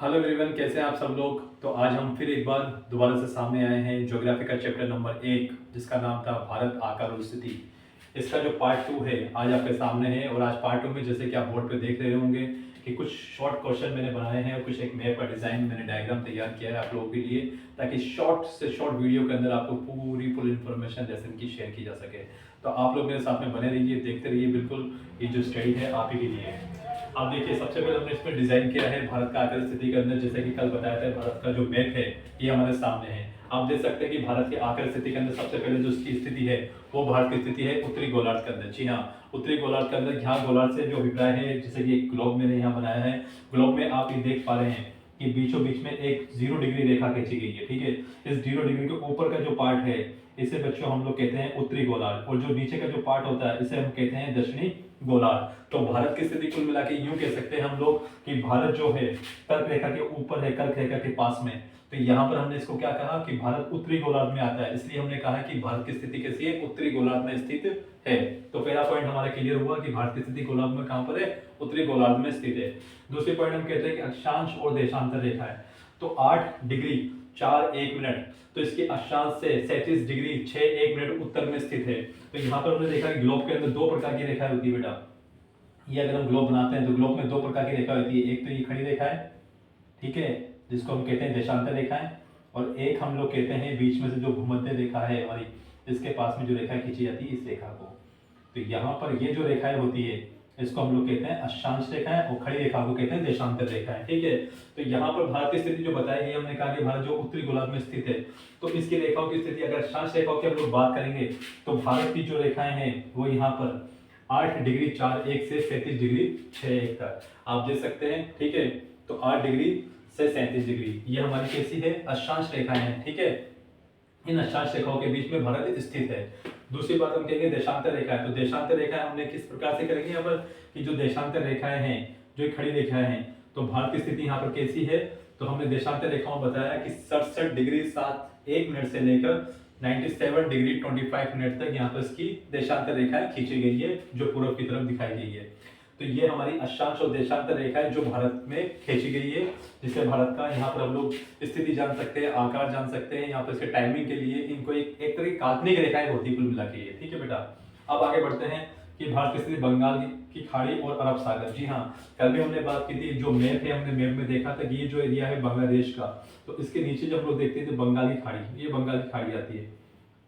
Hello everyone, कैसे हैं आप सब लोग। तो आज हम फिर एक बार दोबारा से सामने आए हैं ज्योग्राफी का चैप्टर नंबर 1 जिसका नाम था भारत आकार और स्थिति। इसका जो पार्ट 2 है आज आपके सामने है। और आज पार्ट 2 में जैसे कि आप बोर्ड पे देख रहे होंगे कि कुछ शॉर्ट क्वेश्चन मैंने बनाए हैं और कुछ एक मैप का डिज़ाइन मैंने डायग्राम तैयार किया है आप लोगों के लिए, ताकि शॉर्ट से शॉर्ट वीडियो के अंदर आपको पूरी फुल इन्फॉर्मेशन लेसन की शेयर की जा सके। तो आप लोग मेरे साथ में बने रहिए, देखते रहिए। बिल्कुल ये जो स्टडी है आप ही के लिए है। आप देखिए, सबसे पहले हमने इसमें डिजाइन किया है भारत का आकार स्थिति के अंदर। जैसे कि कल बताया था, भारत का जो मैप है ये हमारे सामने है। आप देख सकते हैं कि भारत के आकार स्थिति के अंदर सबसे पहले जो उसकी स्थिति है वो भारत की स्थिति है उत्तरी गोलार्ध के अंदर। जी हाँ, उत्तरी गोलार्ध के अंदर। यहाँ गोलार्ध से जो अभिप्राय है, जैसे कि एक ग्लोब मैंने यहाँ बनाया है, ग्लोब में आप ये देख पा रहे हैं कि बीचों बीच में एक 0 डिग्री रेखा खींची गई है। ठीक है, इस 0 डिग्री के ऊपर का जो पार्ट है इसे बच्चों हम लोग कहते हैं उत्तरी गोलार्ध, और जो नीचे का जो पार्ट होता है इसे हम कहते हैं दक्षिणी गोलार्ध। तो भारत की स्थिति कुल मिला के यूं कह सकते हैं हम लोग कि भारत जो है कर्क रेखा के ऊपर है, कर्क रेखा के पास में। तो यहाँ पर हमने इसको क्या कहा कि भारत उत्तरी गोलार्ध में आता है, इसलिए हमने कहा कि भारत की स्थिति कैसी है, उत्तरी गोलार्ध में स्थित है। तो पहला पॉइंट हमारा क्लियर हुआ कि भारत की स्थिति गोलार्ध में कहां पर है, उत्तरी गोलार्ध में स्थित है। दूसरी पॉइंट हम कहते हैं कि अक्षांश और देशांतर रेखा है। तो 8 डिग्री 4 1 मिनट, तो इसके अक्षांश से 37 डिग्री 6 1 मिनट उत्तर में स्थित है। तो यहाँ पर हमने देखा कि ग्लोब के अंदर दो प्रकार की रेखाएं होती है बेटा। ये अगर हम ग्लोब बनाते हैं तो ग्लोब में दो प्रकार की रेखा होती है। एक तो ये खड़ी रेखा है, ठीक है, जिसको हम कहते हैं देशांतर रेखाएं, और एक हम लोग कहते हैं बीच में से जो भूमध्य रेखा है हमारी, इसके पास में जो रेखा खींची जाती है इस रेखा को। तो यहाँ पर ये जो रेखाएं होती है इसको हम लोग कहते हैं अक्षांश रेखाएं, और खड़ी रेखा को कहते हैं देशांतर रेखाएं। ठीक है, तो यहाँ पर भारत की स्थिति जो बताई गई, हमने कहा कि भारत जो उत्तरी गोलार्ध में स्थित है, तो इसकी रेखाओं की स्थिति अगर अक्षांश रेखाओं की हम लोग बात करेंगे तो भारत की जो रेखाएं हैं वो यहाँ पर 8 डिग्री 4 1 से 37 डिग्री 6 1 तक आप देख सकते हैं। ठीक है, तो 8 डिग्री से 37 डिग्री ये हमारी कैसी है, अक्षांश रेखाएं हैं। ठीक है, इन अक्षांश रेखाओं के बीच में भारत स्थित है। दूसरी बात हम कहेंगे देशांतर रेखा है। तो देशांतर रेखाएं हमने किस प्रकार से करेंगे यहाँ पर कि जो देशांतर रेखाएं हैं, जो खड़ी रेखाएं हैं, तो भारत की स्थिति यहाँ पर कैसी है। तो हमने देशांतर रेखाओं में बताया कि 67 डिग्री 7 1 मिनट से लेकर 97 डिग्री 25 मिनट तक यहाँ पर इसकी देशांतर रेखाएं खींची गई है, जो पूर्व की तरफ दिखाई गई है। तो ये हमारी अक्षांश और देशांतर रेखाएं जो भारत में खींची गई है, जिससे भारत का यहाँ पर हम लोग स्थिति जान सकते हैं, आकार जान सकते हैं। यहाँ पर इसके टाइमिंग के लिए इनको एक तरह की काल्पनिक रेखाएं होती है कुल मिला के ये। ठीक है बेटा, अब आगे बढ़ते हैं कि भारत की स्थिति बंगाल की खाड़ी और अरब सागर। जी हाँ, कल भी हमने बात की थी, जो मैप है हमने मैप में देखा था कि ये जो एरिया है बांग्लादेश का, तो इसके नीचे जब हम लोग देखते हैं तो बंगाल की खाड़ी, ये बंगाल की खाड़ी आती है,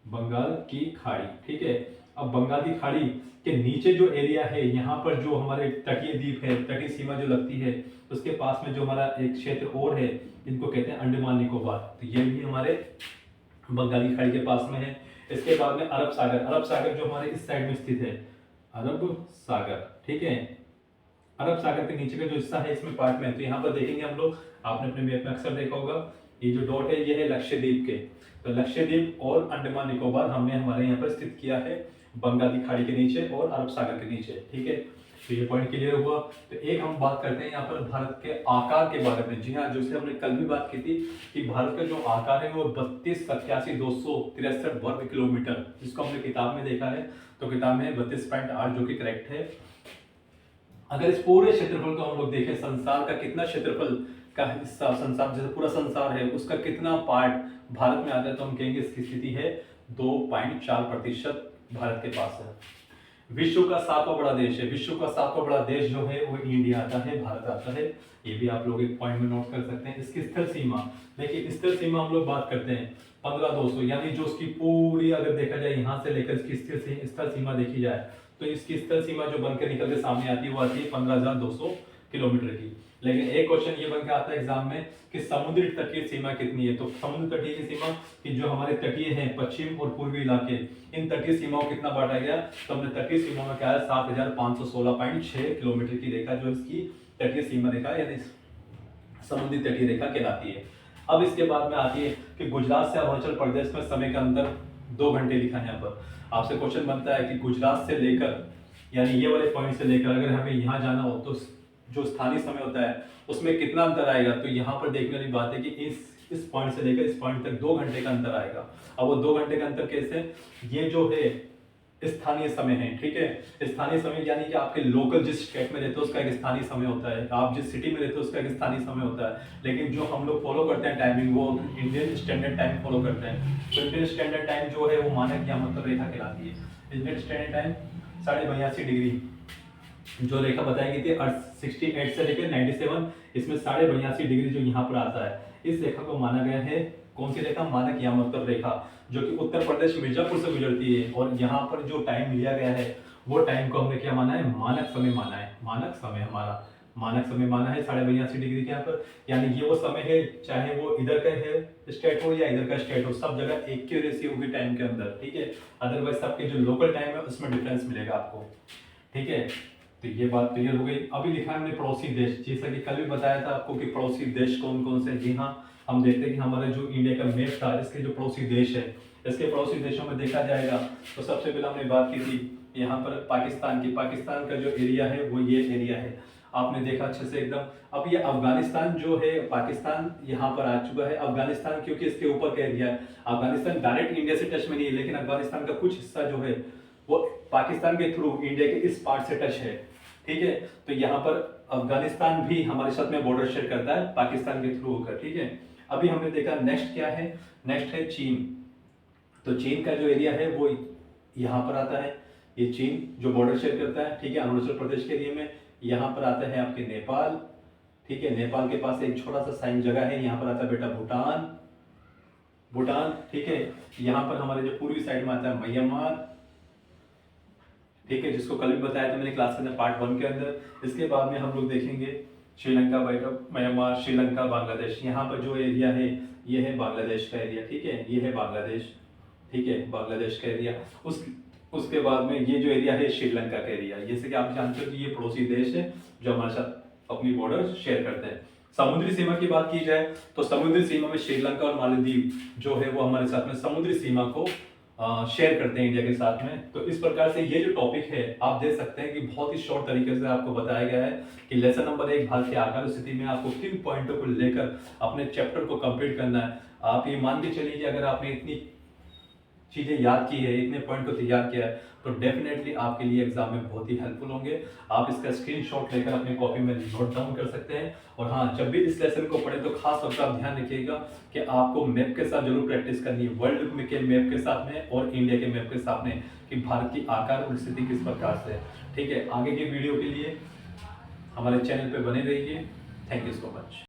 बंगाल की खाड़ी। ठीक है, अब बंगाल की खाड़ी के नीचे जो एरिया है, यहाँ पर जो हमारे तटीय द्वीप है, तटीय सीमा जो लगती है, उसके पास में जो हमारा एक क्षेत्र और है, इनको कहते हैं अंडमान निकोबार। तो ये भी हमारे बंगाल की खाड़ी के पास में है। इसके बाद में अरब सागर, अरब सागर जो हमारे इस साइड में स्थित है, अरब सागर। ठीक है, अरब सागर के नीचे का जो हिस्सा है इसमें पार्ट में, तो यहाँ पर देखेंगे हम लोग, आपने अपने मैप में अक्सर देखा होगा, ये जो डॉट है ये है लक्षद्वीप के। तो लक्षद्वीप और अंडमान निकोबार हमने हमारे यहाँ पर स्थित किया है, बंगाल की खाड़ी के नीचे और अरब सागर के नीचे। ठीक है, तो ये पॉइंट क्लियर हुआ। तो एक हम बात करते हैं यहाँ पर भारत के आकार के बारे में। जी हाँ, जैसे हमने कल भी बात की थी कि भारत का जो आकार है वो 32,87,263 वर्ग किलोमीटर, जिसको हमने किताब में देखा है। तो किताब में 32.8 जो कि करेक्ट है। अगर इस पूरे क्षेत्रफल को हम लोग देखें, संसार का कितना क्षेत्रफल का हिस्सा, संसार जैसे पूरा संसार है उसका कितना पार्ट भारत में आता है, तो हम कहेंगे इसकी स्थिति है 2.4% भारत के पास है। विश्व का 7वां बड़ा देश है, विश्व का 7वां बड़ा देश जो है वो इंडिया आता है, भारत आता है। ये भी आप लोग एक पॉइंट में नोट कर सकते हैं। इसकी स्थल सीमा देखिए, स्थल सीमा हम लोग बात करते हैं 15,200, यानी जो उसकी पूरी अगर देखा जाए यहाँ से लेकर इसकी स्थल सीमा देखी जाए, तो इसकी स्थल सीमा जो बनकर निकल के सामने आती है वो आती है 15,200 किलोमीटर की। लेकिन एक क्वेश्चन ये बनकर आता है एग्जाम में कि समुद्री तटीय सीमा कितनी है। तो समुद्र तटीय की सीमा कि जो हमारे तटीय हैं पश्चिम और पूर्वी इलाके, इन तटीय सीमाओं को कितना बांटा गया, तो हमने तटीय सीमा में क्या है 7,516.6 किलोमीटर की रेखा जो इसकी तटीय सीमा रेखा यानी समुद्री तटीय रेखा कहलाती है। अब इसके बाद में आती है कि गुजरात से अरुणाचल प्रदेश में समय का अंतर 2 घंटे लिखा है। यहाँ पर आपसे क्वेश्चन बनता है कि गुजरात से लेकर यानी ये वाले पॉइंट से लेकर अगर हमें यहाँ जाना हो तो जो स्थानीय समय होता है उसमें कितना अंतर आएगा। तो यहाँ पर देखने वाली बात है कि इस पॉइंट से लेकर इस पॉइंट तक 2 घंटे का अंतर आएगा। अब वो 2 घंटे का अंतर कैसे, ये जो है स्थानीय समय है, ठीक है। स्थानीय समय यानी कि आपके लोकल जिस स्टेट में रहते हो उसका एक स्थानीय समय होता है, आप जिस सिटी में रहते हो उसका एक स्थानीय समय होता है। लेकिन जो हम लोग फॉलो करते हैं टाइमिंग, वो इंडियन स्टैंडर्ड टाइम फॉलो करते हैं। तो इंडियन स्टैंडर्ड टाइम जो है वो मानक या मतलब रेखा कहलाती है। इंडियन स्टैंडर्ड टाइम 82.5 डिग्री जो रेखा बताई गई थी 68 से लेकर 97, इसमें 82.5 डिग्री जो यहाँ पर आता है, इस रेखा को माना गया है कौन सी रेखा, मानक यामात्तर रेखा, जो कि उत्तर प्रदेश मिर्जापुर से गुजरती है। और यहाँ पर जो टाइम लिया गया है वो टाइम को हमने क्या माना है, मानक समय माना है। मानक समय हमारा मानक समय माना है 82.5 डिग्री के यहाँ पर। यानी ये वो समय है, चाहे वो इधर का है स्टेट हो या इधर का स्टेट हो, सब जगह एक्यूरेसी होगी टाइम के अंदर, ठीक है। अदरवाइज सबके जो लोकल टाइम है उसमें डिफरेंस मिलेगा आपको, ठीक है। तो ये बात क्लियर हो गई। अभी लिखा है हमने पड़ोसी देश, जैसा कि कल भी बताया था आपको कि पड़ोसी देश कौन कौन से। जी हाँ, हम देखते हैं कि हमारा जो इंडिया का मैप था, इसके जो पड़ोसी देश है, इसके पड़ोसी देशों में देखा जाएगा तो सबसे पहले हमने बात की थी यहाँ पर पाकिस्तान की। पाकिस्तान का जो एरिया है वो ये एरिया है, आपने देखा अच्छे से एकदम। अब ये अफगानिस्तान जो है, पाकिस्तान यहाँ पर आ चुका है। अफगानिस्तान क्योंकि इसके ऊपर का एरिया है, अफगानिस्तान डायरेक्ट इंडिया से टच में नहीं है, लेकिन अफगानिस्तान का कुछ हिस्सा जो है वो पाकिस्तान के थ्रू इंडिया के इस पार्ट से टच है, ठीक है। तो यहाँ पर अफगानिस्तान भी हमारे साथ में बॉर्डर शेयर करता है पाकिस्तान के थ्रू होकर, ठीक है। अभी हमने देखा नेक्स्ट क्या है, नेक्स्ट है चीन। तो चीन का जो एरिया है वो यहाँ पर आता है, ये चीन जो बॉर्डर शेयर करता है, ठीक है, अरुणाचल प्रदेश के एरिया में। यहाँ पर आता है आपके नेपाल, ठीक है, नेपाल के पास एक छोटा सा साइन जगह है, यहाँ पर आता है बेटा भूटान, भूटान, ठीक है। यहाँ पर हमारे जो पूर्वी साइड में आता है म्यांमार, ठीक है, जिसको कल भी बताया था मैंने क्लास के अंदर पार्ट 1 के अंदर। इसके बाद में हम लोग देखेंगे श्रीलंका, म्यांमार, श्रीलंका, बांग्लादेश। यहाँ पर जो एरिया है ये है बांग्लादेश का एरिया, ठीक है, ये है बांग्लादेश, ठीक है, बांग्लादेश का एरिया। उसके बाद में ये जो एरिया है श्रीलंका का एरिया। जैसे कि आप जानते हो कि ये पड़ोसी देश है जो हमारे साथ अपनी बॉर्डर शेयर करते हैं। समुद्री सीमा की बात की जाए तो समुद्री सीमा में श्रीलंका और मालदीव जो है वो हमारे साथ में समुद्री सीमा को शेयर करते हैं इंडिया के साथ में। तो इस प्रकार से ये जो टॉपिक है आप देख सकते हैं कि बहुत ही शॉर्ट तरीके से आपको बताया गया है कि लेसन नंबर 1 भारत की आकार स्थिति में आपको किन पॉइंटों को लेकर अपने चैप्टर को कंप्लीट करना है। आप ये मान के चलिए कि अगर आपने इतनी चीजें याद की है, इतने पॉइंट को तैयार किया है, तो डेफिनेटली आपके लिए एग्जाम में बहुत ही हेल्पफुल होंगे। आप इसका स्क्रीनशॉट लेकर अपनी कॉपी में नोट डाउन कर सकते हैं। और हाँ, जब भी इस लेसन को पढ़े तो खास तौर पर आप ध्यान रखिएगा कि आपको मैप के साथ जरूर प्रैक्टिस करनी है, वर्ल्ड में के मैप के साथ में और इंडिया के मैप के साथ में, कि भारत की आकार और स्थिति किस प्रकार से है, ठीक है। आगे के वीडियो के लिए हमारे चैनल पर बने रहिए। Thank you so much.